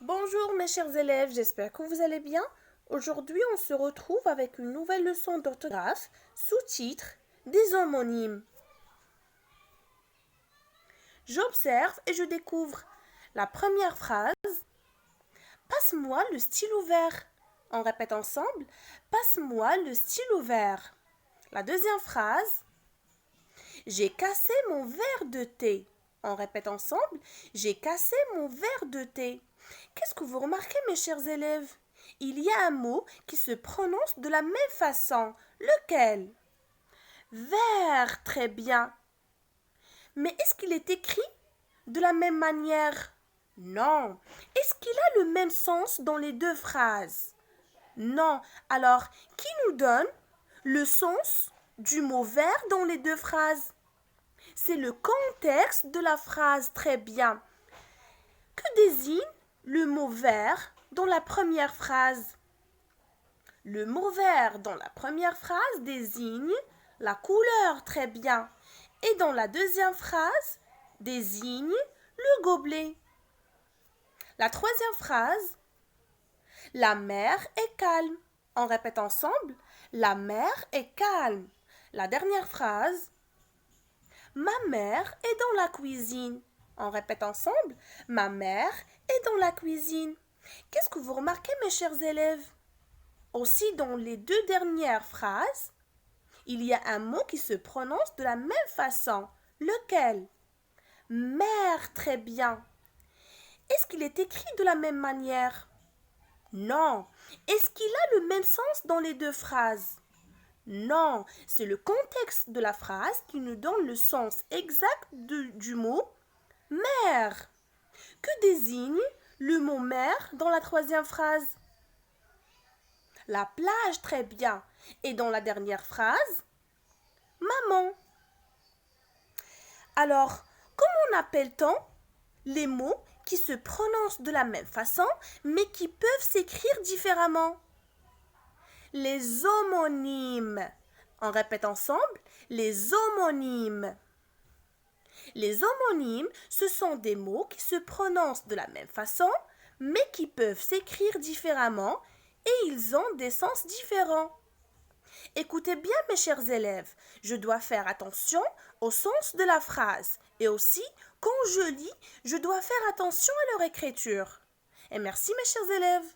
Bonjour mes chers élèves, j'espère que vous allez bien. Aujourd'hui, on se retrouve avec une nouvelle leçon d'orthographe, sous-titre des homonymes. J'observe et je découvre. La première phrase, passe-moi le stylo vert. On répète ensemble, passe-moi le stylo vert. La deuxième phrase, j'ai cassé mon verre de thé. On répète ensemble, j'ai cassé mon verre de thé. Qu'est-ce que vous remarquez, mes chers élèves? Il y a un mot qui se prononce de la même façon. Lequel? Verre, très bien. Mais est-ce qu'il est écrit de la même manière? Non. Est-ce qu'il a le même sens dans les deux phrases? Non. Alors, qui nous donne le sens du mot verre dans les deux phrases? C'est le contexte de la phrase, très bien. Que désigne le mot vert dans la première phrase? Le mot vert dans la première phrase désigne la couleur, très bien. Et dans la deuxième phrase, désigne le gobelet. La troisième phrase, la mer est calme. On répète ensemble, la mer est calme. La dernière phrase, ma mère est dans la cuisine. On répète ensemble, ma mère est dans la cuisine. Qu'est-ce que vous remarquez, mes chers élèves? Aussi, dans les deux dernières phrases, il y a un mot qui se prononce de la même façon. Lequel? Mère, très bien. Est-ce qu'il est écrit de la même manière? Non. Est-ce qu'il a le même sens dans les deux phrases? Non. C'est le contexte de la phrase qui nous donne le sens exact du mot mère. Que désigne le mot mère dans la troisième phrase? La plage, très bien. Et dans la dernière phrase, maman. Alors, comment appelle-t-on les mots qui se prononcent de la même façon, mais qui peuvent s'écrire différemment? Les homonymes. On répète ensemble, les homonymes. Les homonymes, ce sont des mots qui se prononcent de la même façon, mais qui peuvent s'écrire différemment et ils ont des sens différents. Écoutez bien, mes chers élèves, je dois faire attention au sens de la phrase et aussi, quand je lis, je dois faire attention à leur écriture. Et merci, mes chers élèves.